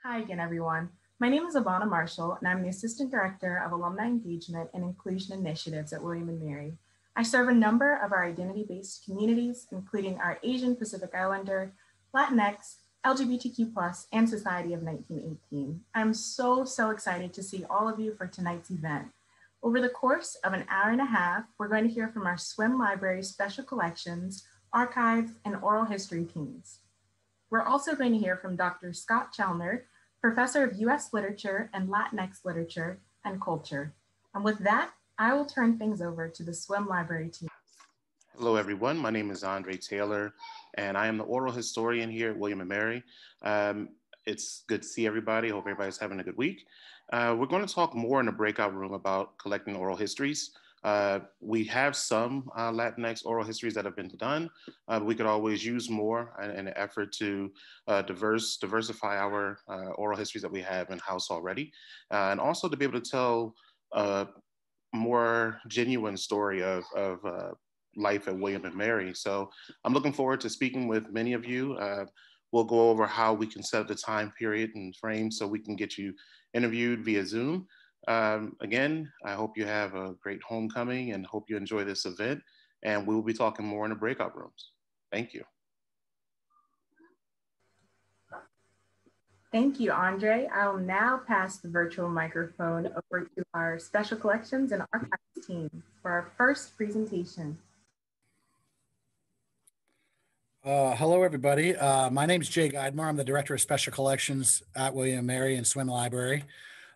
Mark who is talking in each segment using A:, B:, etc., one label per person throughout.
A: Hi again, everyone. My name is Ivana Marshall, and I'm the Assistant Director of Alumni Engagement and Inclusion Initiatives at William & Mary. I serve a number of our identity-based communities, including our Asian Pacific Islander, Latinx, LGBTQ+, and Society of 1918. I'm so excited to see all of you for tonight's event. Over the course of an hour and a half, we're going to hear from our swim library special collections, archives, and oral history teams. We're also going to hear from Dr. Scott Chalner, Professor of U.S. Literature and Latinx Literature and Culture. And with that, I will turn things over to the swim library team.
B: Hello, everyone. My name is Andre Taylor, and I am the oral historian here at William & Mary. It's good to see everybody. I hope everybody's having a good week. We're going to talk more in the breakout room about collecting oral histories. We have some Latinx oral histories that have been done, but we could always use more in an effort to diversify our oral histories that we have in-house already, and also to be able to tell a more genuine story of life at William & Mary. So I'm looking forward to speaking with many of you. We'll go over how we can set up the time period and frame so we can get you interviewed via Zoom. Again, I hope you have a great homecoming and hope you enjoy this event. And we will be talking more in the breakout rooms. Thank you.
A: Thank you, Andre. I'll now pass the virtual microphone over to our Special Collections and Archives team for our first presentation.
C: Hello, everybody. My name is Jay Guidemore. I'm the Director of Special Collections at William & Mary and Swim Library.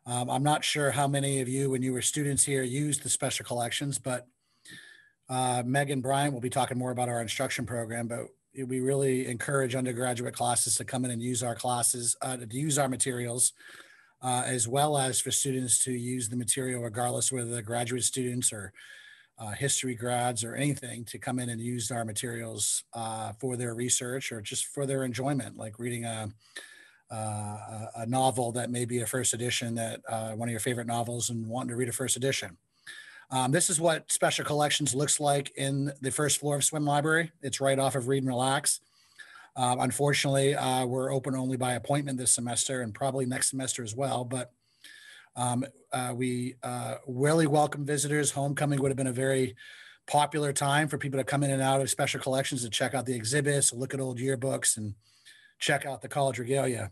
C: I'm not sure how many of you, when you were students here, used the special collections, but Meg and Brian will be talking more about our instruction program, but we really encourage undergraduate classes to come in and use our classes, to use our materials, as well as for students to use the material, regardless whether they're graduate students or history grads or anything, to come in and use our materials for their research or just for their enjoyment, like reading a novel that may be a first edition, that one of your favorite novels, and wanting to read a first edition. This is what Special Collections looks like in the first floor of Swim Library. It's right off of Read and Relax. Unfortunately, we're open only by appointment this semester and probably next semester as well, but we really welcome visitors. Homecoming would have been a very popular time for people to come in and out of Special Collections to check out the exhibits, look at old yearbooks, and check out the college regalia.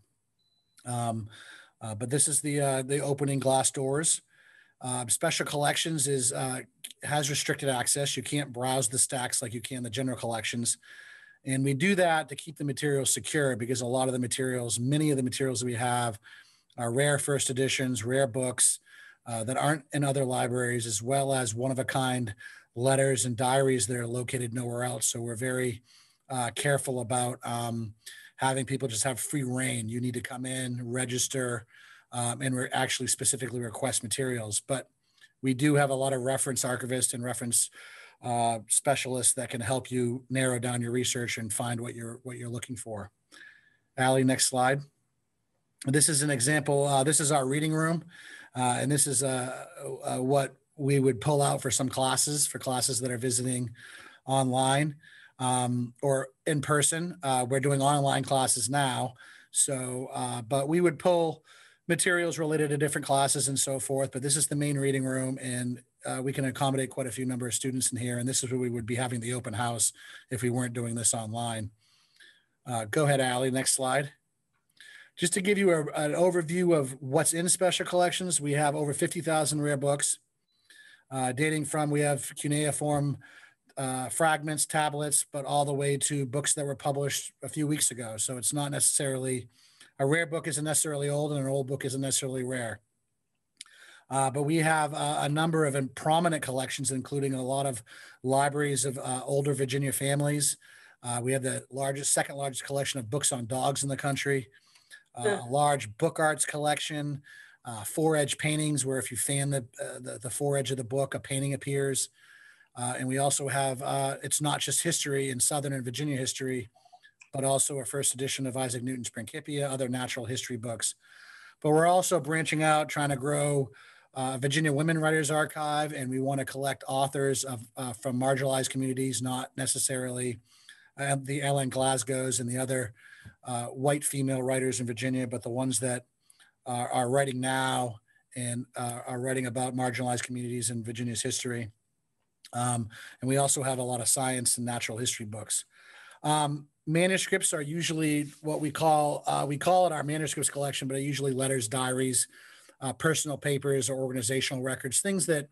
C: But this is the opening glass doors. Special Collections has restricted access. You can't browse the stacks like you can the general collections. And we do that to keep the materials secure, because a lot of the materials, many of the materials that we have are rare first editions, rare books that aren't in other libraries, as well as one-of-a-kind letters and diaries that are located nowhere else. So we're very careful about having people just have free reign. You need to come in, register, and we're actually specifically request materials. But we do have a lot of reference archivists and reference specialists that can help you narrow down your research and find what you're looking for. Allie, next slide. This is an example. This is our reading room, and this is what we would pull out for some classes, for classes that are visiting online or in person. We're doing online classes now, so but we would pull materials related to different classes and so forth. But this is the main reading room, and we can accommodate quite a few number of students in here. And this is where we would be having the open house if we weren't doing this online. Go ahead, Allie. Next slide. Just to give you an overview of what's in Special Collections, we have over 50,000 rare books, dating from, we have cuneiform fragments, tablets, but all the way to books that were published a few weeks ago. So it's not necessarily, a rare book isn't necessarily old, and an old book isn't necessarily rare. But we have a number of prominent collections, including a lot of libraries of older Virginia families. We have the second largest collection of books on dogs in the country. A large book arts collection, four-edge paintings, where if you fan the four-edge of the book, a painting appears. And we also have, it's not just history in Southern and Virginia history, but also a first edition of Isaac Newton's Principia, other natural history books. But we're also branching out, trying to grow Virginia Women Writers Archive, and we want to collect authors from marginalized communities, not necessarily the Ellen Glasgow's and the other white female writers in Virginia, but the ones that are writing now and are writing about marginalized communities in Virginia's history. And we also have a lot of science and natural history books. Manuscripts are usually what we call it our manuscripts collection, but are usually letters, diaries, personal papers, or organizational records, things that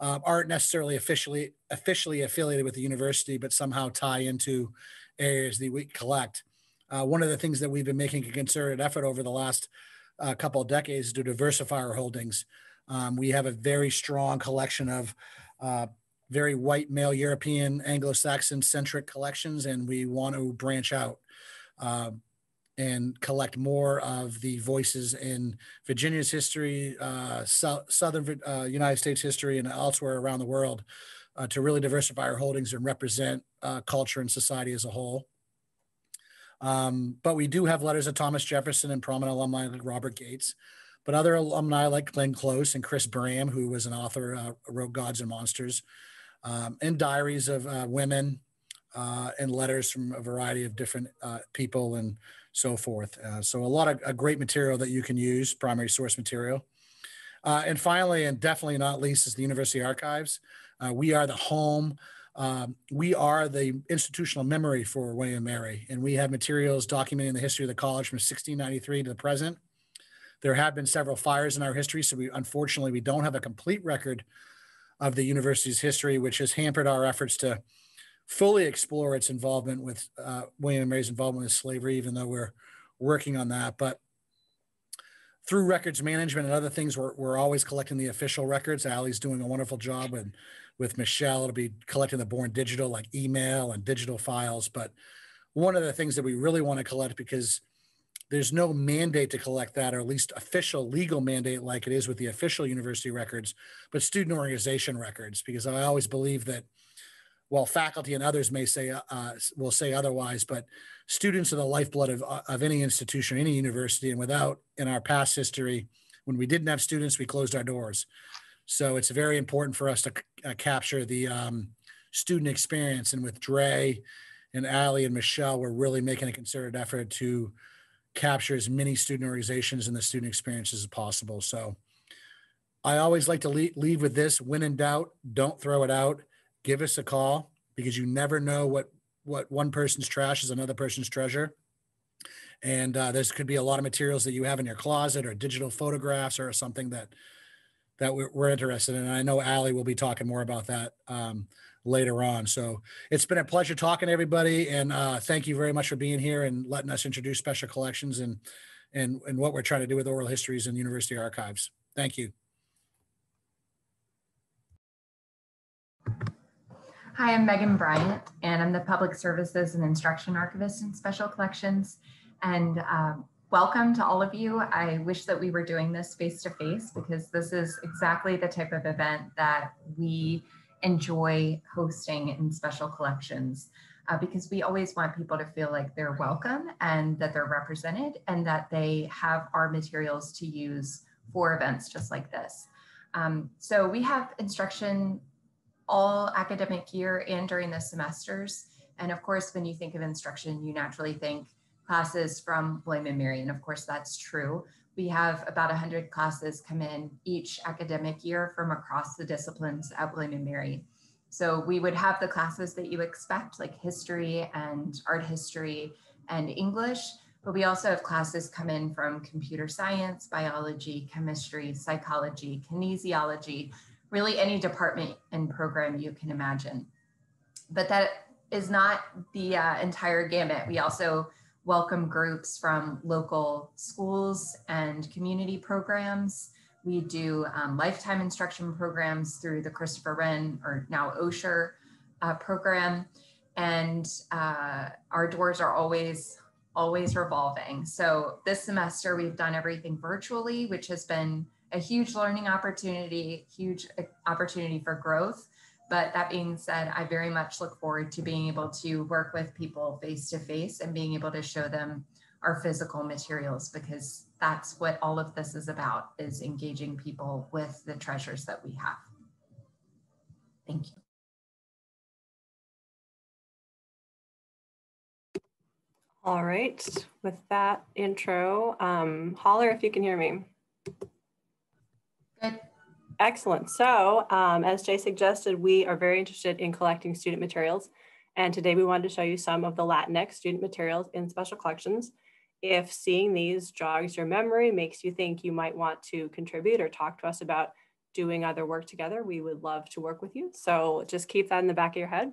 C: aren't necessarily officially affiliated with the university, but somehow tie into areas that we collect. One of the things that we've been making a concerted effort over the last couple of decades is to diversify our holdings. We have a very strong collection of very white male European Anglo-Saxon centric collections, and we want to branch out and collect more of the voices in Virginia's history, Southern United States history, and elsewhere around the world to really diversify our holdings and represent culture and society as a whole. But we do have letters of Thomas Jefferson and prominent alumni like Robert Gates, but other alumni like Glenn Close and Chris Bram, who was an author, wrote Gods and Monsters, and diaries of women and letters from a variety of different people and so forth. So a lot of great material that you can use, primary source material. And finally, and definitely not least, is the University Archives. We are the home. We are the institutional memory for William & Mary, and we have materials documenting the history of the college from 1693 to the present. There have been several fires in our history, so unfortunately, we don't have a complete record of the university's history, which has hampered our efforts to fully explore its involvement with William & Mary's involvement with slavery, even though we're working on that. But through records management and other things, we're always collecting the official records. Allie's doing a wonderful job with Michelle to be collecting the born digital, like email and digital files. But one of the things that we really want to collect, because there's no mandate to collect that, or at least official legal mandate like it is with the official university records, but student organization records, because I always believe that while faculty and others may say will say otherwise, but students are the lifeblood of any institution, any university, and in our past history, when we didn't have students, we closed our doors. So it's very important for us to capture the student experience. And with Dre and Allie and Michelle, we're really making a concerted effort to capture as many student organizations and the student experiences as possible. So I always like to leave with this: when in doubt, don't throw it out. Give us a call, because you never know what one person's trash is another person's treasure. And there's could be a lot of materials that you have in your closet, or digital photographs, or something that we're interested in. And I know Allie will be talking more about that later on. So it's been a pleasure talking to everybody. And thank you very much for being here and letting us introduce Special Collections and what we're trying to do with oral histories and university archives. Thank you.
D: Hi, I'm Megan Bryant, and I'm the Public Services and Instruction Archivist in Special Collections. And welcome to all of you. I wish that we were doing this face-to-face, because this is exactly the type of event that we enjoy hosting in Special Collections, because we always want people to feel like they're welcome and that they're represented and that they have our materials to use for events just like this. So we have instruction all academic year and during the semesters. And of course, when you think of instruction, you naturally think classes from William & Mary. And of course, that's true. We have about 100 classes come in each academic year from across the disciplines at William & Mary. So we would have the classes that you expect, like history and art history and English, but we also have classes come in from computer science, biology, chemistry, psychology, kinesiology, really any department and program you can imagine. But that is not the entire gamut. We also welcome groups from local schools and community programs. We do lifetime instruction programs through the Christopher Wren, or now Osher, program. And our doors are always revolving. So this semester we've done everything virtually, which has been a huge learning opportunity, huge opportunity for growth. But that being said, I very much look forward to being able to work with people face to face and being able to show them our physical materials, because that's what all of this is about, is engaging people with the treasures that we have. Thank you.
E: All right, with that intro, holler if you can hear me.
D: Good.
E: Excellent. So as Jay suggested, we are very interested in collecting student materials. And today we wanted to show you some of the LatinX student materials in special collections. If seeing these jogs your memory, makes you think you might want to contribute or talk to us about doing other work together, we would love to work with you. So just keep that in the back of your head.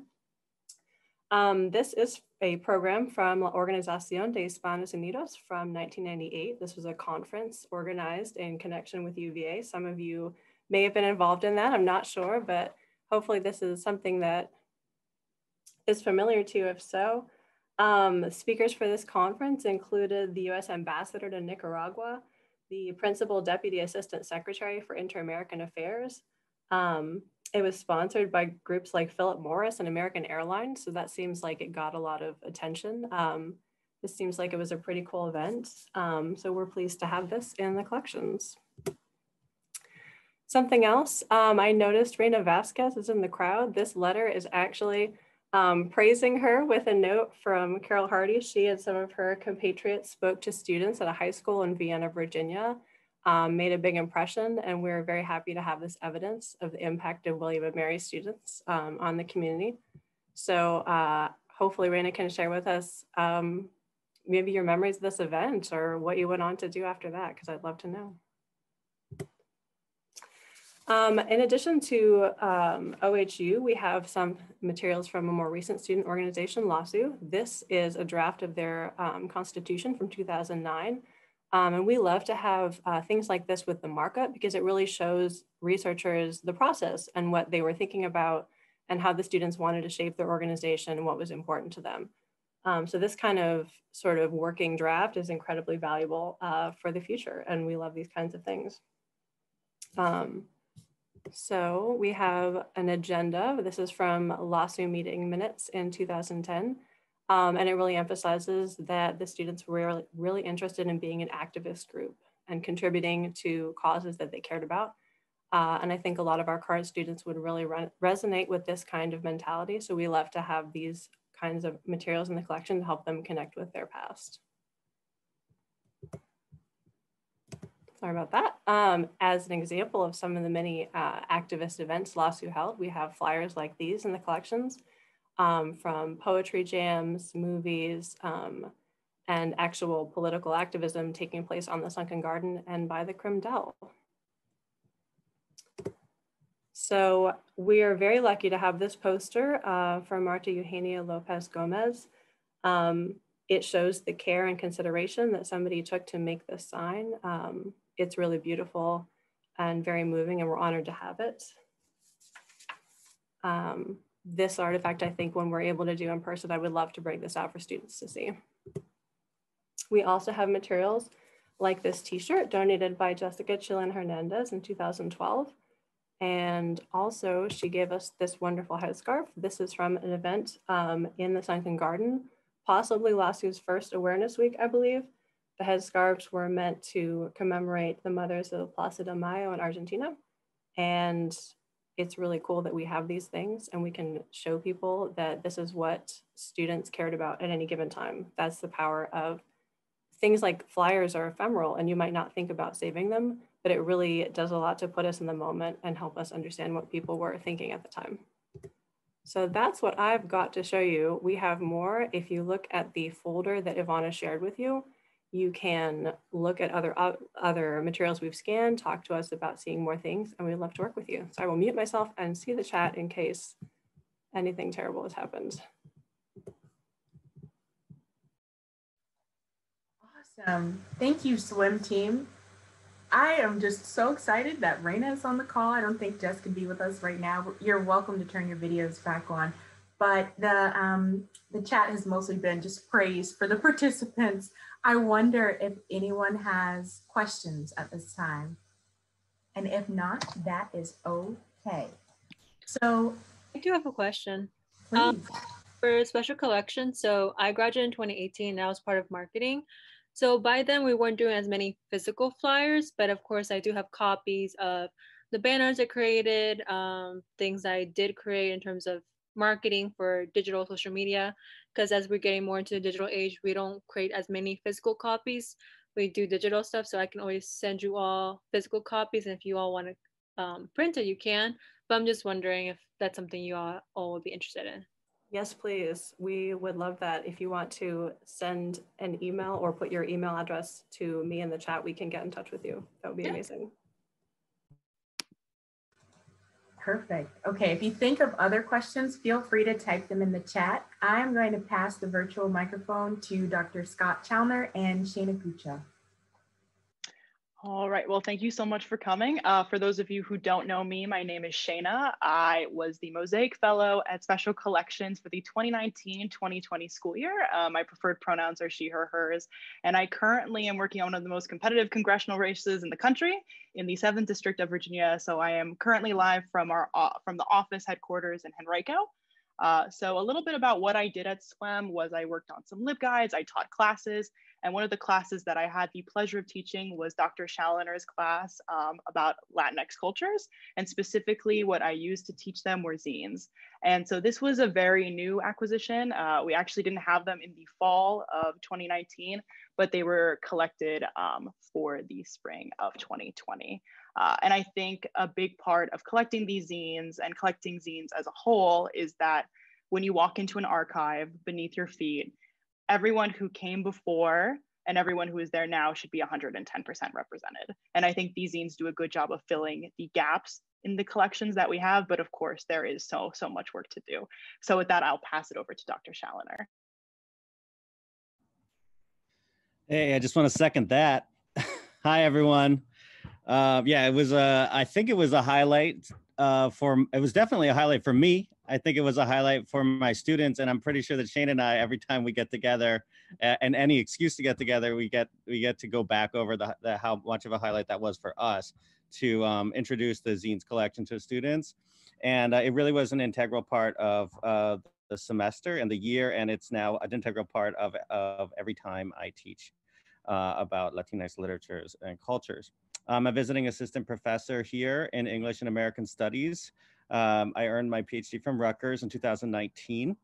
E: This is a program from La Organización de Hispanos Unidos from 1998. This was a conference organized in connection with UVA. Some of you may have been involved in that, I'm not sure, but hopefully this is something that is familiar to you. If so, speakers for this conference included the U.S. Ambassador to Nicaragua, the Principal Deputy Assistant Secretary for Inter-American Affairs. It was sponsored by groups like Philip Morris and American Airlines, so that seems like it got a lot of attention. This seems like it was a pretty cool event, so we're pleased to have this in the collections. Something else, I noticed Reina Vasquez is in the crowd. This letter is actually praising her with a note from Carol Hardy. She and some of her compatriots spoke to students at a high school in Vienna, Virginia, made a big impression, and we're very happy to have this evidence of the impact of William and Mary students on the community. So hopefully Reina can share with us maybe your memories of this event or what you went on to do after that, because I'd love to know. In addition to OHU, we have some materials from a more recent student organization, LASU. This is a draft of their constitution from 2009. And we love to have things like this with the markup because it really shows researchers the process and what they were thinking about and how the students wanted to shape their organization and what was important to them. So this kind of sort of working draft is incredibly valuable for the future, and we love these kinds of things. So we have an agenda. This is from LASU meeting minutes in 2010. And it really emphasizes that the students were really interested in being an activist group and contributing to causes that they cared about. And I think a lot of our current students would really resonate with this kind of mentality. So we love to have these kinds of materials in the collection to help them connect with their past. Sorry about that. As an example of some of the many activist events LASU held, we have flyers like these in the collections from poetry jams, movies, and actual political activism taking place on the Sunken Garden and by the Krim Dell. So we are very lucky to have this poster from Marta Eugenia Lopez Gomez. It shows the care and consideration that somebody took to make this sign. It's really beautiful and very moving, and we're honored to have it. This artifact, I think when we're able to do in person, I would love to bring this out for students to see. We also have materials like this t-shirt donated by Jessica Chilin Hernandez in 2012. And also she gave us this wonderful headscarf. This is from an event in the Sunken Garden, possibly LASU's first awareness week, I believe. The headscarves were meant to commemorate the mothers of Plaza de Mayo in Argentina. And it's really cool that we have these things and we can show people that this is what students cared about at any given time. That's the power of things like flyers are ephemeral and you might not think about saving them, but it really does a lot to put us in the moment and help us understand what people were thinking at the time. So that's what I've got to show you. We have more. If you look at the folder that Ivana shared with you, you can look at other materials we've scanned, talk to us about seeing more things, and we'd love to work with you. So I will mute myself and see the chat in case anything terrible has happened.
A: Awesome. Thank you, swim team. I am just so excited that Reina is on the call. I don't think Jess could be with us right now. You're welcome to turn your videos back on. But the chat has mostly been just praise for the participants. I wonder if anyone has questions at this time. And if not, that is okay. So
F: I do have a question.
A: please.
F: For special collections, so I graduated in 2018 and I was part of marketing. So by then we weren't doing as many physical flyers, but of course I do have copies of the banners I created, things I did create in terms of marketing for digital social media, because as we're getting more into the digital age, we don't create as many physical copies. We do digital stuff, so I can always send you all physical copies, and if you all want to print it, you can. But I'm just wondering if that's something you all would be interested in.
E: Yes, please. We would love that. If you want to send an email or put your email address to me in the chat, we can get in touch with you. That would be amazing.
A: Perfect. Okay, if you think of other questions, feel free to type them in the chat. I'm going to pass the virtual microphone to Dr. Scott Chalner and Shana Gucha.
G: All right, well, thank you so much for coming. For those of you who don't know me, my name is Shana. I was the Mosaic Fellow at Special Collections for the 2019-2020 school year. My preferred pronouns are she, her, hers, and I currently am working on one of the most competitive congressional races in the country in the 7th District of Virginia. So I am currently live from the office headquarters in Henrico. So a little bit about what I did at SWEM was I worked on some LibGuides, I taught classes, and one of the classes that I had the pleasure of teaching was Dr. Challoner's class about Latinx cultures. And specifically what I used to teach them were zines. And so this was a very new acquisition. We actually didn't have them in the fall of 2019, but they were collected for the spring of 2020. And I think a big part of collecting these zines and collecting zines as a whole is that when you walk into an archive beneath your feet, everyone who came before and everyone who is there now should be 110% represented. And I think these zines do a good job of filling the gaps in the collections that we have, but of course there is so much work to do. So with that, I'll pass it over to Dr. Challoner.
H: Hey, I just want to second that. Hi, everyone. Yeah, it was I think it was a highlight it was definitely a highlight for me. I think it was a highlight for my students, and I'm pretty sure that Shane and I, every time we get together and any excuse to get together, we get to go back over how much of a highlight that was for us to introduce the zines collection to students. And it really was an integral part of the semester and the year, and it's now an integral part of every time I teach about Latinx literatures and cultures. I'm a visiting assistant professor here in English and American Studies. I earned my PhD from Rutgers in 2019.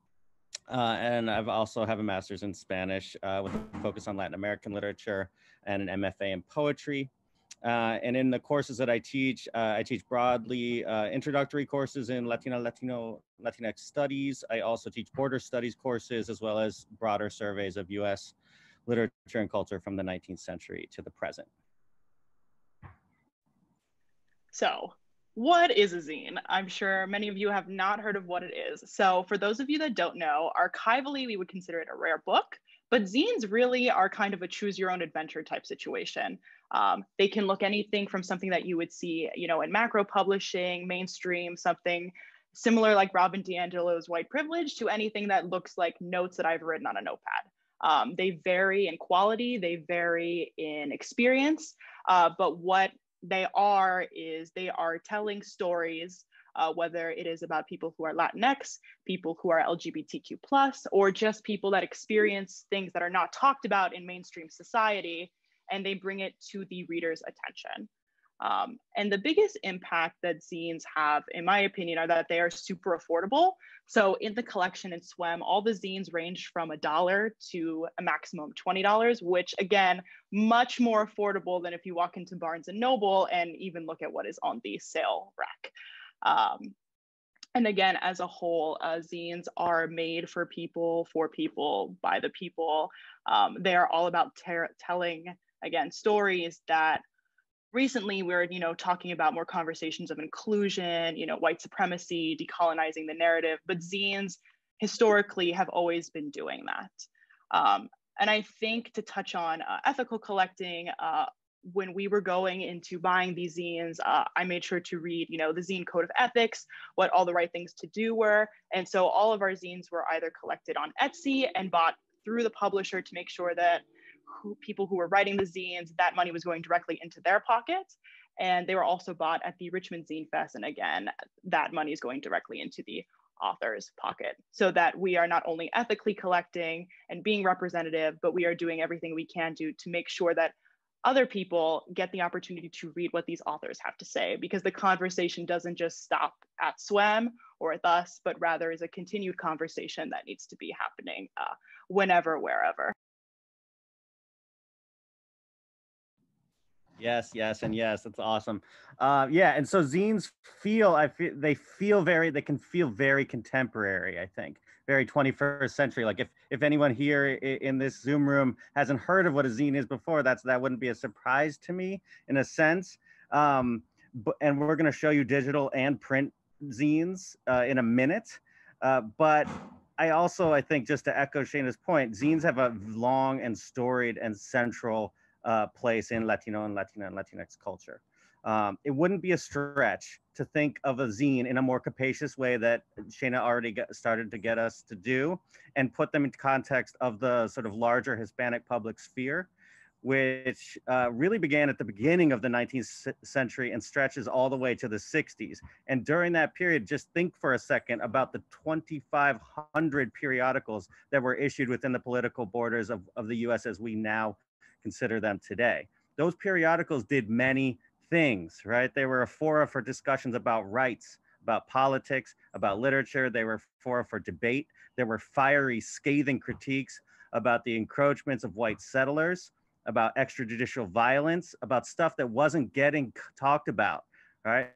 H: And I've also have a master's in Spanish with a focus on Latin American literature and an MFA in poetry. And in the courses that I teach broadly introductory courses in Latinx studies. I also teach border studies courses, as well as broader surveys of US literature and culture from the 19th century to the present.
G: So what is a zine? I'm sure many of you have not heard of what it is. So for those of you that don't know, archivally, we would consider it a rare book, but zines really are kind of a choose your own adventure type situation. They can look anything from something that you would see, in macro publishing, mainstream, something similar like Robin DiAngelo's White Privilege, to anything that looks like notes that I've written on a notepad. They vary in quality, they vary in experience, but what they are telling stories, whether it is about people who are Latinx, people who are LGBTQ+, or just people that experience things that are not talked about in mainstream society, and they bring it to the reader's attention. And the biggest impact that zines have, in my opinion, are that they are super affordable. So in the collection in SWEM, all the zines range from $1 to a maximum of $20, which again, much more affordable than if you walk into Barnes & Noble and even look at what is on the sale rack. And again, as a whole, zines are made for people, by the people. They are all about telling, again, stories that recently we're, talking about more conversations of inclusion, white supremacy, decolonizing the narrative, but zines historically have always been doing that. And I think to touch on ethical collecting, when we were going into buying these zines, I made sure to read, the zine code of ethics, what all the right things to do were. And so all of our zines were either collected on Etsy and bought through the publisher to make sure that people who were writing the zines, that money was going directly into their pockets. And they were also bought at the Richmond Zine Fest. And again, that money is going directly into the author's pocket, so that we are not only ethically collecting and being representative, but we are doing everything we can do to make sure that other people get the opportunity to read what these authors have to say, because the conversation doesn't just stop at SWEM or at us, but rather is a continued conversation that needs to be happening whenever, wherever.
H: Yes, yes, and yes. That's awesome. Yeah, and so zines they can feel very contemporary. I think very 21st century. Like if anyone here in this Zoom room hasn't heard of what a zine is before, that wouldn't be a surprise to me in a sense. And we're going to show you digital and print zines in a minute. But I think, just to echo Shayna's point, zines have a long and storied and central place in Latino and Latina and Latinx culture. It wouldn't be a stretch to think of a zine in a more capacious way that Shayna already started to get us to do, and put them into context of the sort of larger Hispanic public sphere, which really began at the beginning of the 19th century and stretches all the way to the 60s. And during that period, just think for a second about the 2,500 periodicals that were issued within the political borders of the US as we now consider them today. Those periodicals did many things, right? They were a fora for discussions about rights, about politics, about literature. They were a fora for debate. There were fiery, scathing critiques about the encroachments of white settlers, about extrajudicial violence, about stuff that wasn't getting talked about, right?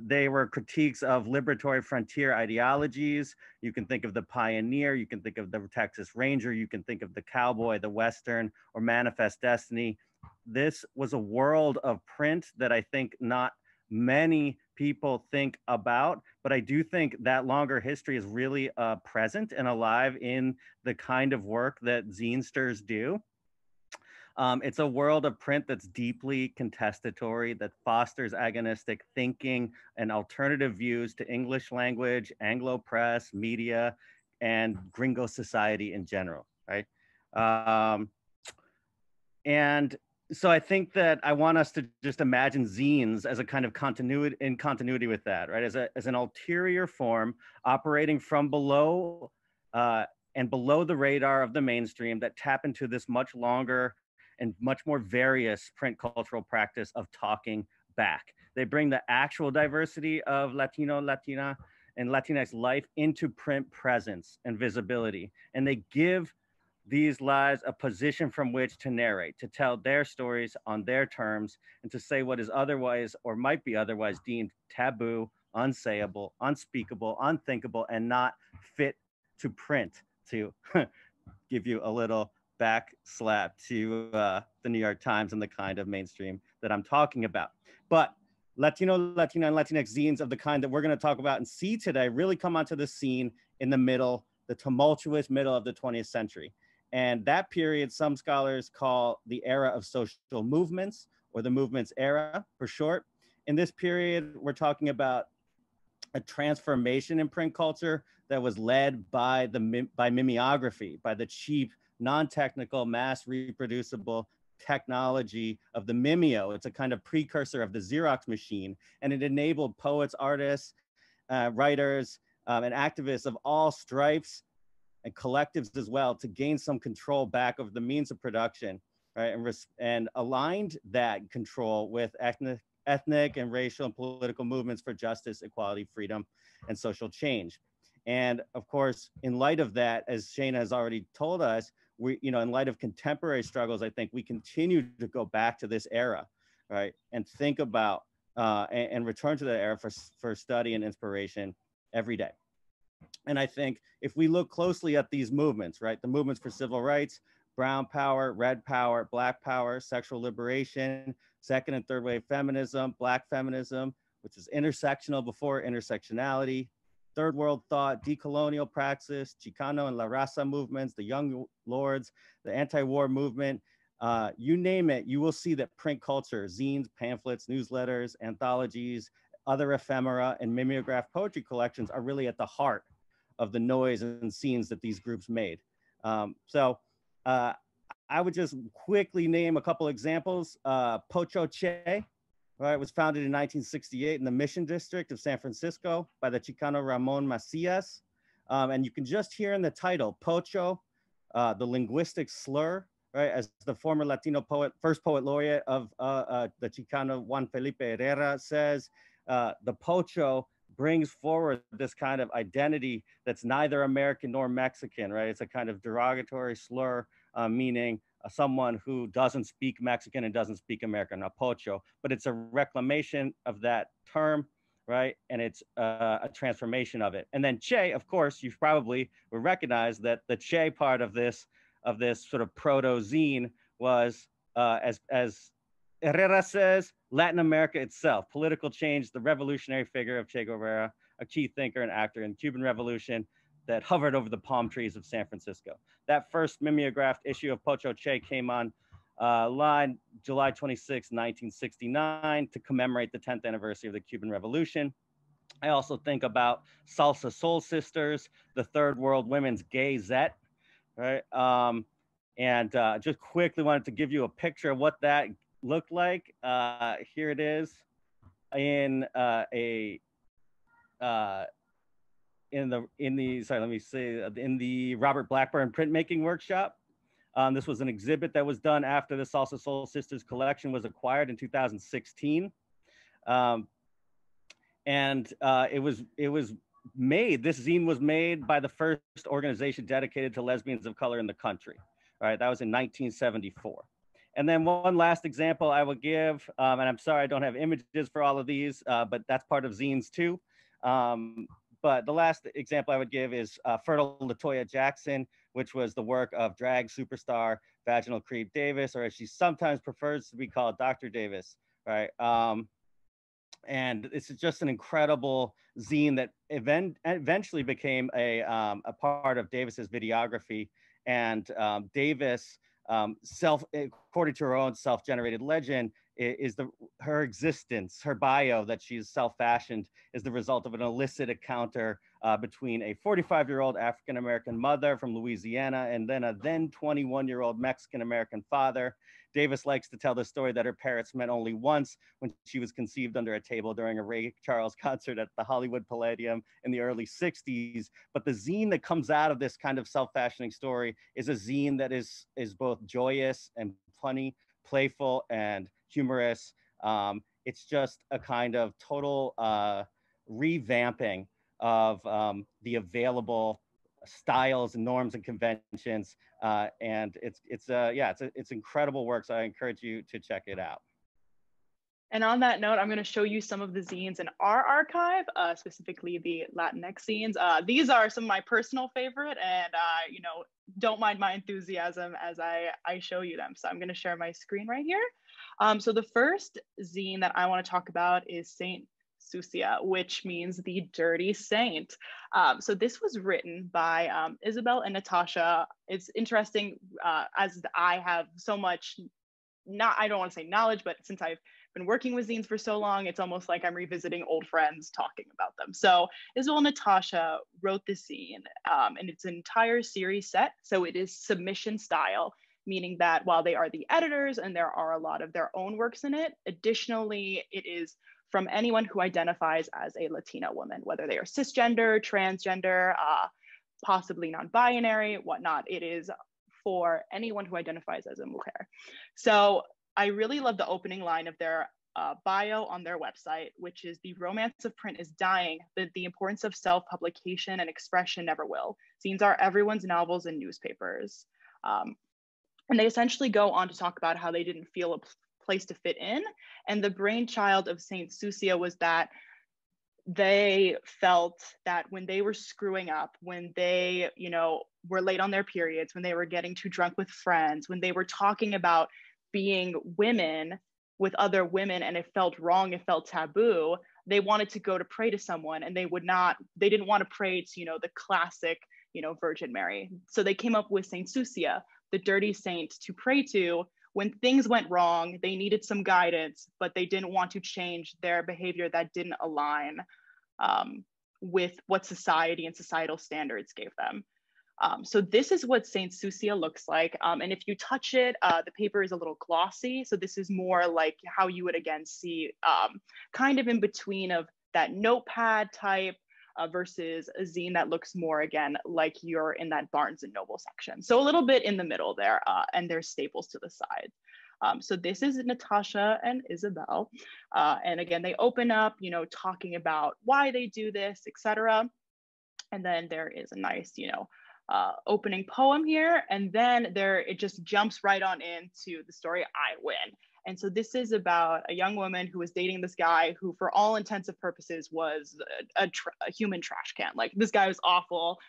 H: They were critiques of liberatory frontier ideologies. You can think of the pioneer, you can think of the Texas Ranger, you can think of the cowboy, the Western, or Manifest Destiny. This was a world of print that I think not many people think about, but I do think that longer history is really present and alive in the kind of work that zinesters do. It's a world of print that's deeply contestatory, that fosters agonistic thinking and alternative views to English language, Anglo press, media, and gringo society in general, right? And so I think that I want us to just imagine zines as a kind of continuity with that, right? As an ulterior form operating from below and below the radar of the mainstream that tap into this much longer and much more various print cultural practice of talking back. They bring the actual diversity of Latino, Latina, and Latinx life into print presence and visibility. And they give these lives a position from which to narrate, to tell their stories on their terms, and to say what is otherwise or might be otherwise deemed taboo, unsayable, unspeakable, unthinkable, and not fit to print, to give you a little back slap to the New York Times and the kind of mainstream that I'm talking about. But Latino, Latina, and Latinx zines of the kind that we're going to talk about and see today really come onto the scene in the tumultuous middle of the 20th century. And that period, some scholars call the era of social movements, or the movements era for short. In this period, we're talking about a transformation in print culture that was led by mimeography, by the cheap, non-technical, mass reproducible technology of the Mimeo. It's a kind of precursor of the Xerox machine, and it enabled poets, artists, writers, and activists of all stripes and collectives as well to gain some control back of the means of production, right? And aligned that control with ethnic and racial and political movements for justice, equality, freedom, and social change. And of course, in light of that, as Shayna has already told us, in light of contemporary struggles, I think we continue to go back to this era, right? And think about and return to that era for study and inspiration every day. And I think if we look closely at these movements, right, the movements for civil rights, brown power, red power, black power, sexual liberation, second and third wave feminism, black feminism, which is intersectional before intersectionality, third world thought, decolonial praxis, Chicano and La Raza movements, the Young Lords, the anti-war movement, you name it, you will see that print culture, zines, pamphlets, newsletters, anthologies, other ephemera, and mimeograph poetry collections are really at the heart of the noise and scenes that these groups made. I would just quickly name a couple examples. Pocho Che, right, was founded in 1968 in the Mission District of San Francisco by the Chicano Ramon Macias. And you can just hear in the title, Pocho, the linguistic slur right? As the former Latino poet, first poet laureate of the Chicano Juan Felipe Herrera says, the pocho brings forward this kind of identity that's neither American nor Mexican, right? It's a kind of derogatory slur, meaning someone who doesn't speak Mexican and doesn't speak American, a pocho, but it's a reclamation of that term, right? And it's a transformation of it. And then Che, of course, you probably will recognize that the Che part of this sort of proto-zine was, as Herrera says, Latin America itself, political change, the revolutionary figure of Che Guevara, a key thinker and actor in Cuban Revolution that hovered over the palm trees of San Francisco. That first mimeographed issue of Pocho Che came on line July 26, 1969 to commemorate the 10th anniversary of the Cuban Revolution. I also think about Salsa Soul Sisters, the Third World Women's Gayzette, right? And just quickly wanted to give you a picture of what that looked like. Here it is in in the Robert Blackburn printmaking workshop. This was an exhibit that was done after the Salsa Soul Sisters collection was acquired in 2016. It was made, this zine was made by the first organization dedicated to lesbians of color in the country. All right, that was in 1974. And then one last example I will give, and I'm sorry I don't have images for all of these, but that's part of zines too. But the last example I would give is Fertile LaToya Jackson, which was the work of drag superstar Vaginal Creep Davis, or as she sometimes prefers to be called, Dr. Davis, right? And it's just an incredible zine that eventually became a part of Davis's videography. And Davis, according to her own self-generated legend, is her existence, her bio that she's self-fashioned is the result of an illicit encounter between a 45-year-old African-American mother from Louisiana and then a then 21-year-old Mexican-American father. Davis likes to tell the story that her parents met only once when she was conceived under a table during a Ray Charles concert at the Hollywood Palladium in the early 60s. But the zine that comes out of this kind of self-fashioning story is a zine that is both joyous and funny, playful and humorous. It's just a kind of total revamping of the available styles and norms and conventions, and it's incredible work. So I encourage you to check it out.
G: And on that note, I'm going to show you some of the zines in our archive, specifically the Latinx zines. These are some of my personal favorite, and don't mind my enthusiasm as I show you them. So I'm going to share my screen right here. So the first zine that I want to talk about is Saint Sucia, which means the dirty saint. So this was written by Isabel and Natasha. It's interesting, as I have so much, I don't want to say knowledge, but since I've been working with zines for so long, it's almost like I'm revisiting old friends talking about them. So Isabel and Natasha wrote this zine, and it's an entire series set. So it is submission style, meaning that while they are the editors and there are a lot of their own works in it, additionally, it is from anyone who identifies as a Latina woman, whether they are cisgender, transgender, possibly non-binary, whatnot. It is for anyone who identifies as a mujer. So I really love the opening line of their bio on their website, which is, "The romance of print is dying, but the importance of self-publication and expression never will. Zines are everyone's novels and newspapers." And they essentially go on to talk about how they didn't feel a place to fit in. And the brainchild of Saint Sucia was that they felt that when they were screwing up, when they, were late on their periods, when they were getting too drunk with friends, when they were talking about being women with other women and it felt wrong, it felt taboo, they wanted to go to pray to someone, and they didn't want to pray to, the classic, Virgin Mary. So they came up with Saint Sucia, the dirty saint to pray to when things went wrong. They needed some guidance, but they didn't want to change their behavior that didn't align with what society and societal standards gave them. So this is what Saint Sucia looks like. And if you touch it, the paper is a little glossy. So this is more like how you would again see kind of in between of that notepad type versus a zine that looks more, again, like you're in that Barnes and Noble section. So a little bit in the middle there, and there's staples to the side. So this is Natasha and Isabel. And again, they open up, you know, talking about why they do this, etc. And then there is a nice, you know, opening poem here. And then it just jumps right on into the story, I Win. And so this is about a young woman who was dating this guy who, for all intents and purposes, was a human trash can. Like, this guy was awful.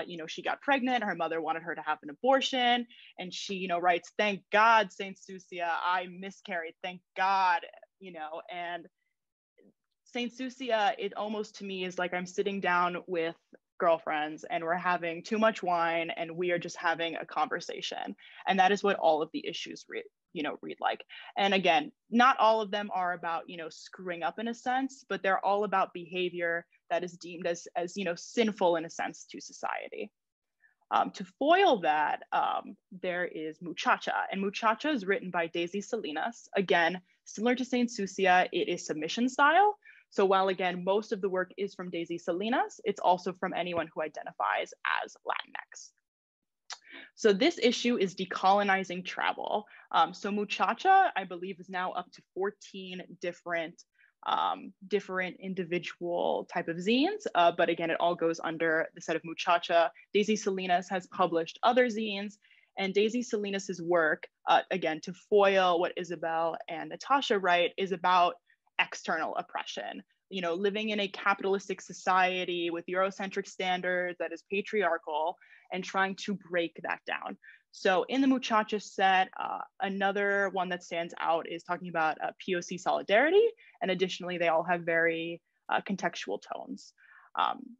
G: You know, she got pregnant, her mother wanted her to have an abortion, and she, you know, writes, "Thank God, Saint Sucia, I miscarried, thank God," you know. And Saint Sucia, it almost to me is like I'm sitting down with girlfriends and we're having too much wine and we are just having a conversation. And that is what all of the issues read like. And again, not all of them are about, you know, screwing up in a sense, but they're all about behavior that is deemed as you know, sinful in a sense to society. To foil that, there is Muchacha, and Muchacha is written by Daisy Salinas. Again, similar to Saint Sucia, it is submission style. So while, again, most of the work is from Daisy Salinas, it's also from anyone who identifies as Latinx. So this issue is decolonizing travel. So Muchacha, I believe, is now up to 14 different individual type of zines. But again, it all goes under the set of Muchacha. Daisy Salinas has published other zines, and Daisy Salinas's work, again, to foil what Isabel and Natasha write, is about external oppression. You know, living in a capitalistic society with Eurocentric standards that is patriarchal, and trying to break that down. So in the Muchacha set, another one that stands out is talking about POC solidarity. And additionally, they all have very contextual tones.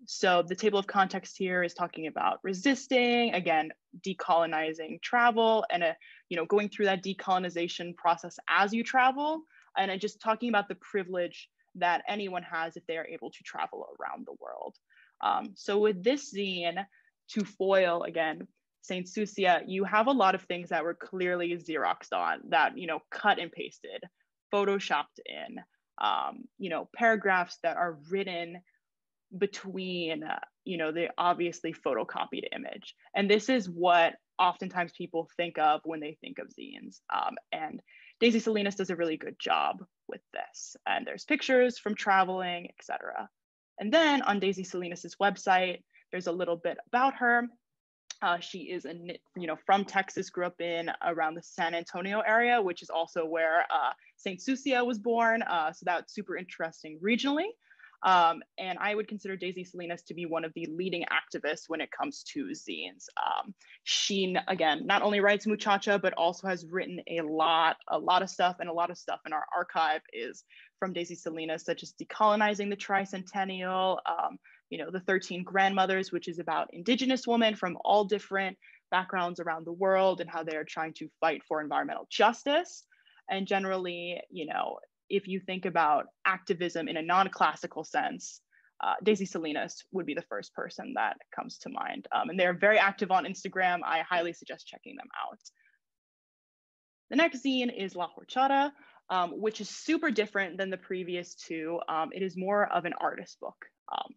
G: So the table of context here is talking about resisting, again, decolonizing travel, and you know, going through that decolonization process as you travel, and just talking about the privilege that anyone has if they are able to travel around the world. So with this zine, to foil, again, Saint Sucia, you have a lot of things that were clearly Xeroxed on, that, you know, cut and pasted, photoshopped in, you know, paragraphs that are written between, you know, the obviously photocopied image. And this is what oftentimes people think of when they think of zines. And Daisy Salinas does a really good job with this. And there's pictures from traveling, etc. And then on Daisy Salinas's website, there's a little bit about her. She is, you know, from Texas, grew up in around the San Antonio area, which is also where Saint Sucia was born. So that's super interesting regionally. And I would consider Daisy Salinas to be one of the leading activists when it comes to zines. She, again, not only writes Muchacha, but also has written a lot of stuff, and a lot of stuff in our archive is from Daisy Salinas, such as Decolonizing the Tricentennial, you know, the 13 Grandmothers, which is about Indigenous women from all different backgrounds around the world and how they are trying to fight for environmental justice. And generally, you know, if you think about activism in a non-classical sense, Daisy Salinas would be the first person that comes to mind. And they're very active on Instagram. I highly suggest checking them out. The next zine is La Horchata, which is super different than the previous two. It is more of an artist book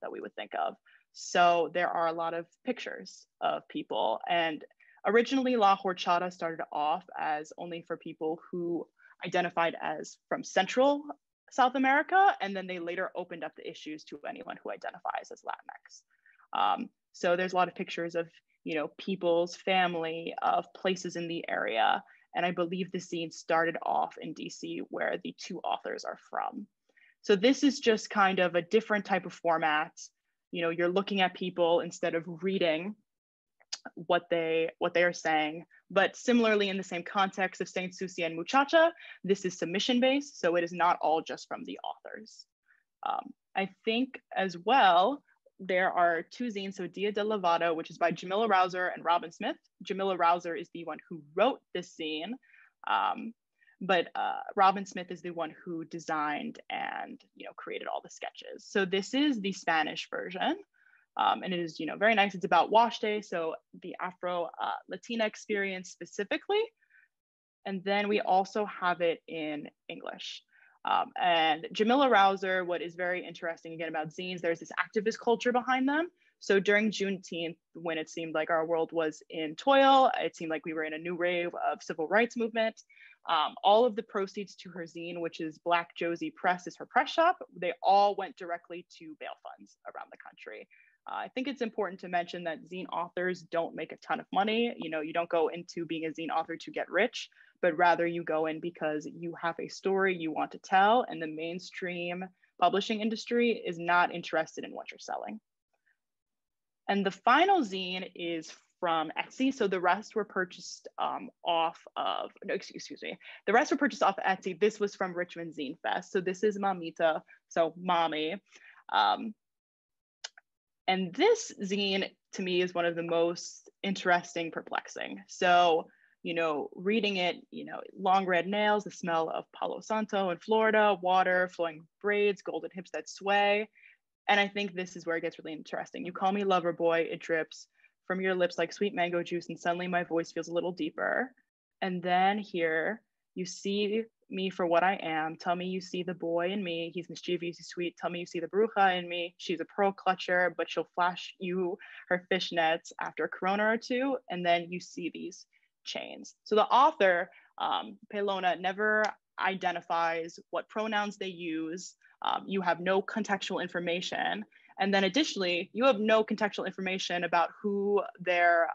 G: that we would think of. So there are a lot of pictures of people. And originally La Horchata started off as only for people who identified as from Central South America, and then they later opened up the issues to anyone who identifies as Latinx. So there's a lot of pictures of, you know, people's family, of places in the area, and I believe the zine started off in DC, where the two authors are from. So this is just kind of a different type of format. You know, you're looking at people instead of reading what they are saying. But similarly, in the same context of Saint Sucia and Muchacha, this is submission based, so it is not all just from the authors. I think as well, there are two zines, so Dia de Lavado, which is by Jamila Rouser and Robin Smith. Jamila Rouser is the one who wrote this zine, but Robin Smith is the one who designed and, you know, created all the sketches. So this is the Spanish version. And it is, you know, very nice. It's about wash day, so the Afro Latina experience specifically. And then we also have it in English. And Jamila Rouser, what is very interesting again about zines, there's this activist culture behind them. So during Juneteenth, when it seemed like our world was in toil, it seemed like we were in a new wave of civil rights movement. All of the proceeds to her zine, which is Black Josie Press is her press shop, they all went directly to bail funds around the country. I think it's important to mention that zine authors don't make a ton of money. You know, you don't go into being a zine author to get rich, but rather you go in because you have a story you want to tell, and the mainstream publishing industry is not interested in what you're selling. And the final zine is from Etsy. So the rest were purchased off of, no, excuse me. The rest were purchased off Etsy. This was from Richmond Zine Fest. So this is Mamita, so mommy. And this zine to me is one of the most interesting, perplexing. So, you know, reading it, you know, long red nails, the smell of Palo Santo in Florida, water, flowing braids, golden hips that sway. And I think this is where it gets really interesting. You call me lover boy, it drips from your lips like sweet mango juice, and suddenly my voice feels a little deeper. And then here, you see me for what I am. Tell me you see the boy in me. He's mischievous, he's sweet. Tell me you see the bruja in me. She's a pearl clutcher, but she'll flash you her fishnets after a corona or two. And then you see these chains. So the author, Pelona, never identifies what pronouns they use. You have no contextual information. And then additionally, you have no contextual information about who their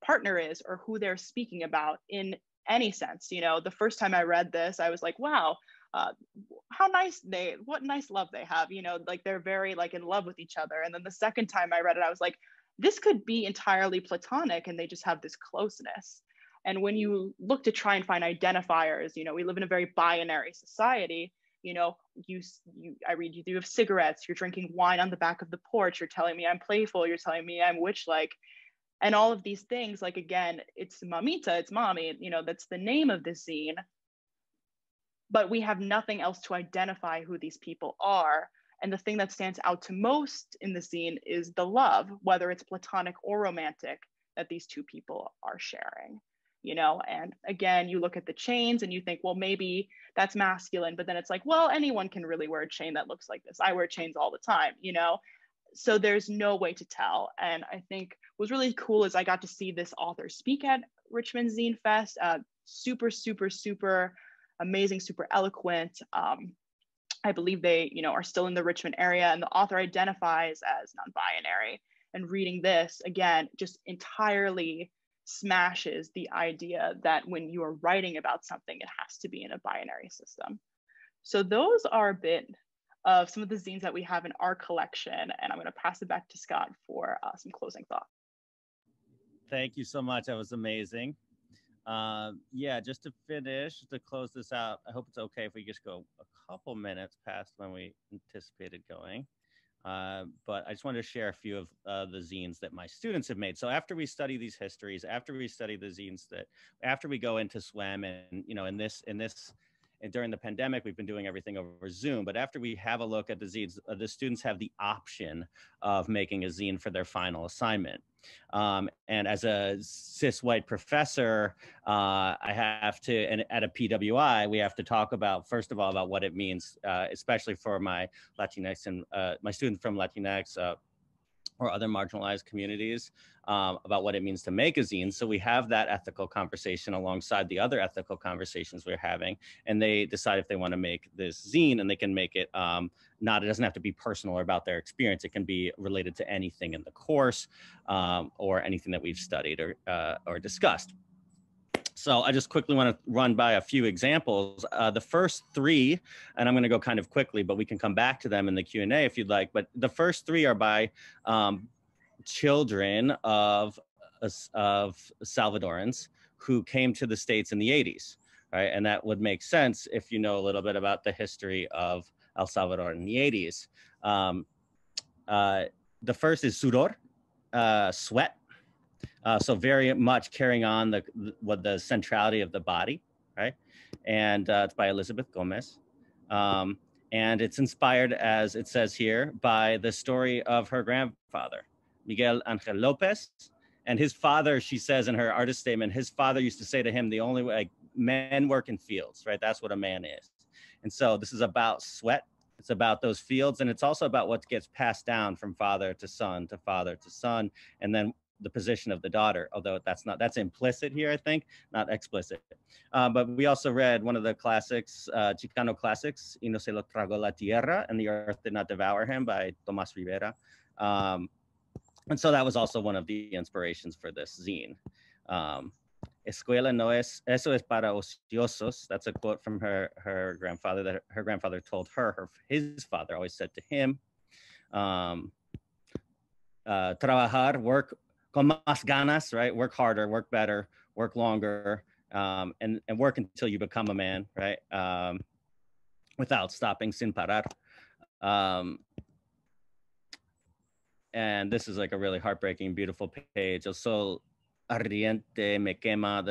G: partner is or who they're speaking about in any sense. You know, the first time I read this, I was like, wow, how nice what nice love they have, you know, like they're very like in love with each other. And then the second time I read it, I was like, this could be entirely platonic and they just have this closeness. And when you look to try and find identifiers, you know, we live in a very binary society. You know, I read you have cigarettes, you're drinking wine on the back of the porch, you're telling me I'm playful, you're telling me I'm witch-like. And all of these things, like, again, it's Mamita, it's mommy, you know, that's the name of this zine. But we have nothing else to identify who these people are. And the thing that stands out to most in the zine is the love, whether it's platonic or romantic, that these two people are sharing. You know, and again, you look at the chains and you think, well, maybe that's masculine, but then it's like, well, anyone can really wear a chain that looks like this. I wear chains all the time, you know? So there's no way to tell. And I think what was really cool is I got to see this author speak at Richmond Zine Fest. Super, super, super amazing, super eloquent. I believe they, you know, are still in the Richmond area, and the author identifies as non-binary. And reading this, again, just entirely smashes the idea that when you are writing about something, it has to be in a binary system. So those are a bit of some of the zines that we have in our collection, and I'm going to pass it back to Scott for some closing thoughts.
H: Thank you so much. That was amazing. Yeah, just to finish, to close this out, I hope it's okay if we just go a couple minutes past when we anticipated going. But I just wanted to share a few of the zines that my students have made. So after we study these histories, after we study the zines after we go into SWEM, and you know, and during the pandemic, we've been doing everything over Zoom. But after we have a look at the zines, the students have the option of making a zine for their final assignment. And as a cis white professor, I have to, and at a PWI, we have to talk about, first of all, about what it means, especially for my Latinx and my students from Latinx or other marginalized communities, about what it means to make a zine. So we have that ethical conversation alongside the other ethical conversations we're having, and they decide if they want to make this zine, and they can make it it doesn't have to be personal or about their experience. It can be related to anything in the course or anything that we've studied or discussed. So I just quickly want to run by a few examples. The first three, and I'm going to go kind of quickly, but we can come back to them in the Q&A if you'd like. But the first three are by children of Salvadorans who came to the States in the 80s, right? And that would make sense if you know a little bit about the history of El Salvador in the 80s. The first is sudor, sweat. So very much carrying on the centrality of the body, right? And it's by Elizabeth Gomez. And it's inspired, as it says here, by the story of her grandfather, Miguel Angel Lopez. And his father, she says in her artist statement, his father used to say to him, the only way, men work in fields, right? That's what a man is. And so this is about sweat. It's about those fields, and it's also about what gets passed down from father to son to father to son, and then the position of the daughter, although that's implicit here, I think, not explicit. But we also read one of the classics, Chicano classics, Y no se lo tragó la tierra, and the earth did not devour him, by Tomas Rivera. And so that was also one of the inspirations for this zine. Escuela no es, eso es para ociosos. That's a quote from her grandfather, that her grandfather told his father always said to him. Trabajar, work con más ganas, right? Work harder, work better, work longer, and work until you become a man, right? Without stopping, sin parar. And this is like a really heartbreaking, beautiful page. El sol ardiente me quema,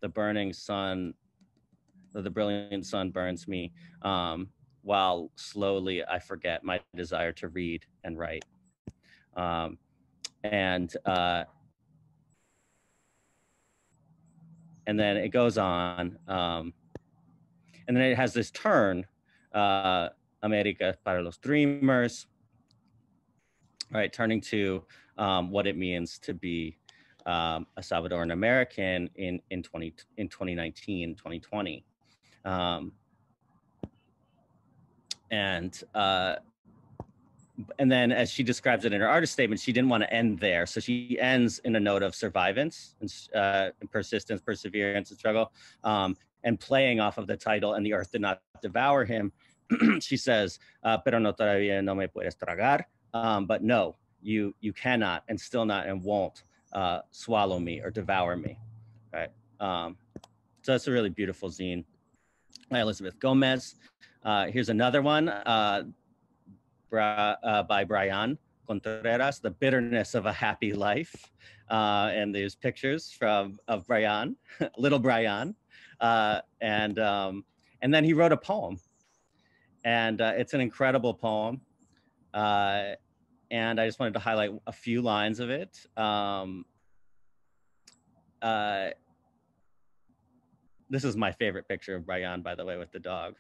H: the burning sun, the brilliant sun burns me, while slowly I forget my desire to read and write. And then it goes on, and then it has this turn, America para los dreamers, right? Turning to what it means to be a Salvadoran American in 2019, 2020. And then, as she describes it in her artist statement, she didn't want to end there. So she ends in a note of survivance and persistence, perseverance, and struggle, and playing off of the title, "And the earth did not devour him." She says, "Pero no todavía no me puedes tragar." But no, you cannot, and still not, and won't swallow me or devour me, right? So it's a really beautiful zine by Elizabeth Gomez. Here's another one by Brian Contreras, "The Bitterness of a Happy Life." And there's pictures of Brian, little Brian. And then he wrote a poem. And it's an incredible poem. And I just wanted to highlight a few lines of it. This is my favorite picture of Brian, by the way, with the dog.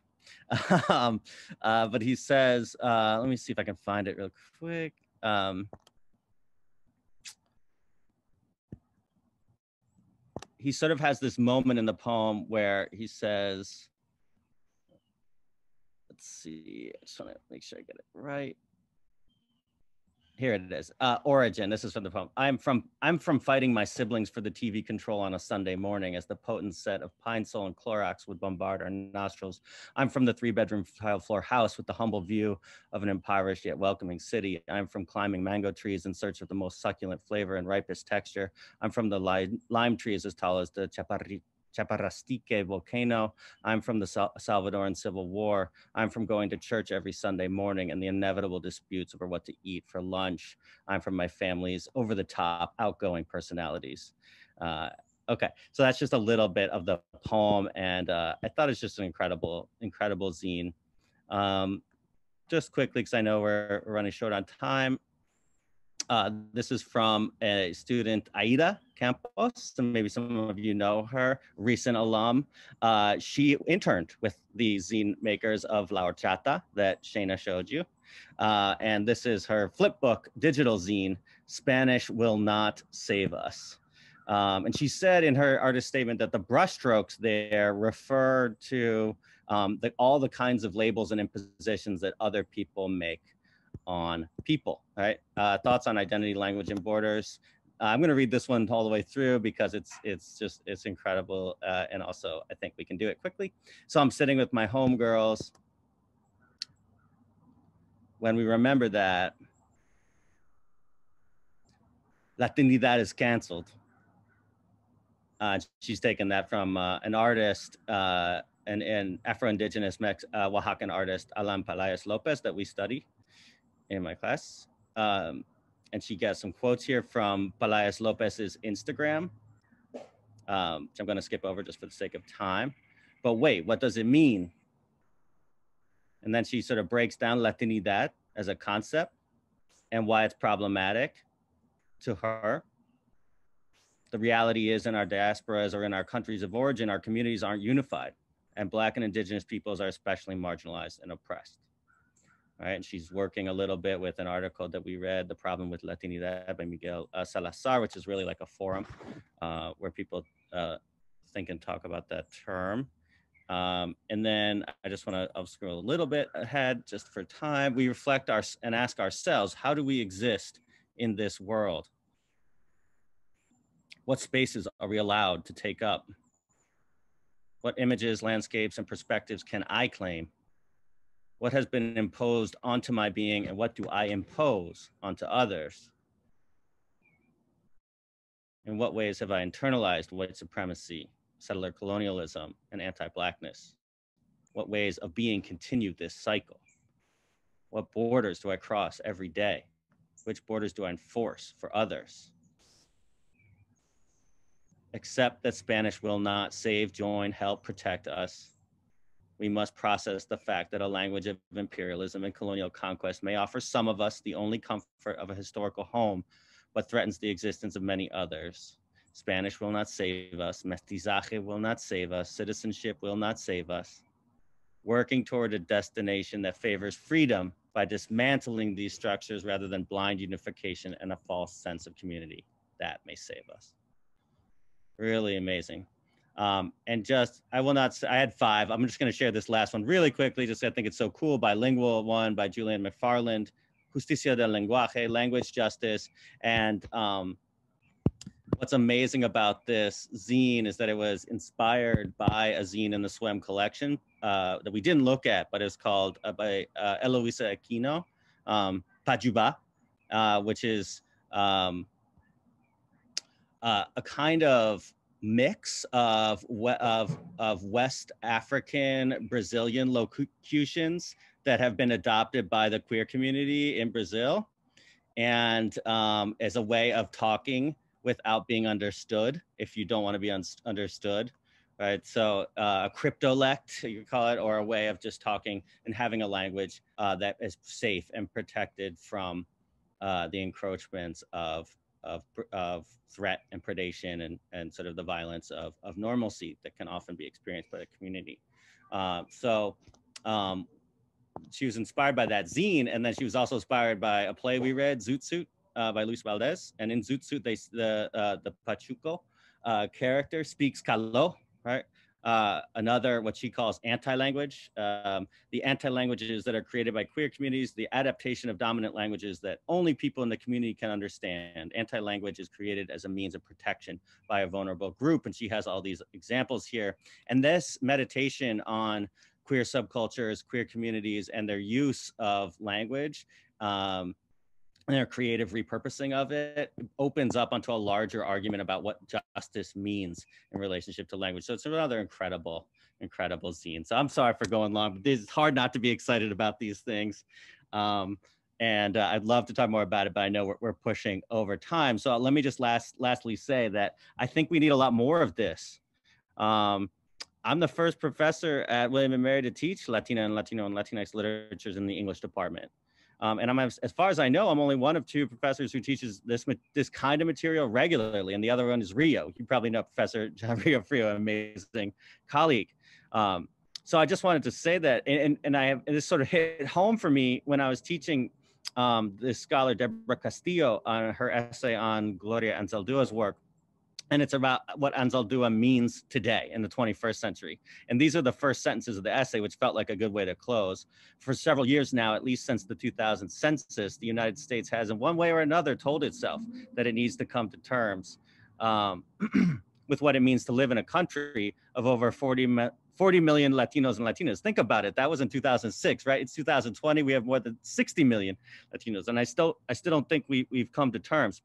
H: But he says, let me see if I can find it real quick. He sort of has this moment in the poem where he says, let's see, I just want to make sure I get it right. Here it is. Origin. This is from the poem. I'm from fighting my siblings for the TV control on a Sunday morning as the potent scent of Pine Sol and Clorox would bombard our nostrils. I'm from the 3-bedroom tile floor house with the humble view of an impoverished yet welcoming city. I'm from climbing mango trees in search of the most succulent flavor and ripest texture. I'm from the lime trees as tall as the Chaparrastique volcano. I'm from the Salvadoran Civil War. I'm from going to church every Sunday morning and the inevitable disputes over what to eat for lunch. I'm from my family's over-the-top, outgoing personalities. Okay, so that's just a little bit of the poem, and I thought it's just an incredible zine. Just quickly, because I know we're running short on time. This is from a student, Aida Campos, and maybe some of you know her, recent alum. She interned with the zine makers of La Horchata that Shayna showed you. And this is her flipbook digital zine, Spanish Will Not Save Us. And she said in her artist statement that the brushstrokes there refer to all the kinds of labels and impositions that other people make on people, right? Thoughts on identity, language, and borders. I'm going to read this one all the way through because it's incredible, and also I think we can do it quickly. So I'm sitting with my homegirls. When we remember that Latinidad is canceled. She's taken that from an artist, an Afro-Indigenous Oaxacan artist, Alan Palacios Lopez, that we study in my class. And she gets some quotes here from Palacios Lopez's Instagram, which I'm going to skip over just for the sake of time. But wait, what does it mean? And then she sort of breaks down Latinidad as a concept and why it's problematic to her. The reality is, in our diasporas or in our countries of origin, our communities aren't unified. and Black and Indigenous peoples are especially marginalized and oppressed. Right, and she's working a little bit with an article that we read, The Problem with Latinidad by Miguel Salazar, which is really like a forum where people think and talk about that term. And then I just want to, I'll scroll a little bit ahead just for time. We reflect and ask ourselves, how do we exist in this world? What spaces are we allowed to take up? What images, landscapes, and perspectives can I claim? What has been imposed onto my being, and what do I impose onto others? In what ways have I internalized white supremacy, settler colonialism, and anti-Blackness? What ways of being continue this cycle? What borders do I cross every day? Which borders do I enforce for others? Accept that Spanish will not save, join, help, protect us. We must process the fact that a language of imperialism and colonial conquest may offer some of us the only comfort of a historical home, but threatens the existence of many others. Spanish will not save us. Mestizaje will not save us. Citizenship will not save us. Working toward a destination that favors freedom by dismantling these structures rather than blind unification and a false sense of community, that may save us. Really amazing. And just, I had 5. I'm just going to share this last one really quickly. Just, I think it's so cool. Bilingual one by Julian McFarland, Justicia del Lenguaje, Language Justice. And what's amazing about this zine is that it was inspired by a zine in the SWEM collection that we didn't look at, but it's called by Eloisa Aquino, Pajuba, which is a kind of mix of West African Brazilian locutions that have been adopted by the queer community in Brazil, and as a way of talking without being understood if you don't want to be understood, right? So a cryptolect, you could call it, or a way of just talking and having a language that is safe and protected from the encroachments of threat and predation and sort of the violence of normalcy that can often be experienced by the community. She was inspired by that zine, and then she was also inspired by a play we read, Zoot Suit, by Luis Valdez. And in Zoot Suit, the Pachuco character speaks Kalo, right? Another, what she calls anti-language, the anti-languages that are created by queer communities, the adaptation of dominant languages that only people in the community can understand. Anti-language is created as a means of protection by a vulnerable group. And she has all these examples here. And this meditation on queer subcultures, queer communities, and their use of language, and their creative repurposing of it opens up onto a larger argument about what justice means in relationship to language. So it's another incredible zine. So I'm sorry for going long, but it's hard not to be excited about these things. And I'd love to talk more about it, but I know we're pushing over time. So let me just lastly say that I think we need a lot more of this. I'm the first professor at William & Mary to teach Latina and Latino and Latinx literatures in the English department. And as far as I know, I'm only one of 2 professors who teaches this kind of material regularly, and the other one is Rio. You probably know Professor John Rio Frio, an amazing colleague. So I just wanted to say that, and this sort of hit home for me when I was teaching this scholar, Deborah Castillo, on her essay on Gloria Anzaldua's work. And it's about what Anzaldúa means today in the 21st century. And these are the first sentences of the essay, which felt like a good way to close. For several years now, at least since the 2000 census, the United States has in one way or another told itself that it needs to come to terms with what it means to live in a country of over 40 million Latinos and Latinas. Think about it. That was in 2006, right? It's 2020. We have more than 60 million Latinos. And I still don't think we've come to terms.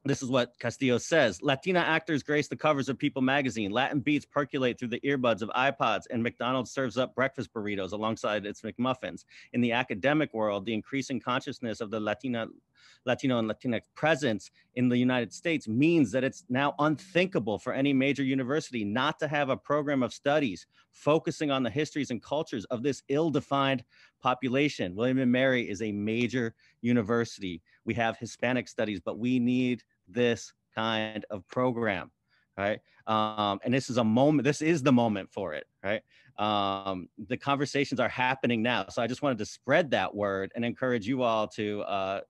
H: This is what Castillo says. Latina actors grace the covers of People magazine. Latin beats percolate through the earbuds of iPods, and McDonald's serves up breakfast burritos alongside its McMuffins. In the academic world, the increasing consciousness of the Latino and Latinx presence in the United States means that it's now unthinkable for any major university not to have a program of studies focusing on the histories and cultures of this ill-defined population. William & Mary is a major university. We have Hispanic studies, but we need this kind of program, right? And this is a moment, this is the moment for it, right? The conversations are happening now. So I just wanted to spread that word and encourage you all to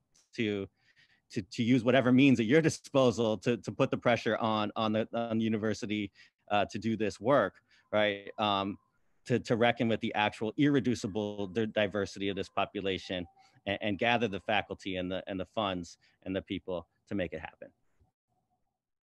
H: use whatever means at your disposal to put the pressure on the university to do this work, right? To reckon with the actual irreducible diversity of this population and gather the faculty and the funds and the people to make it happen.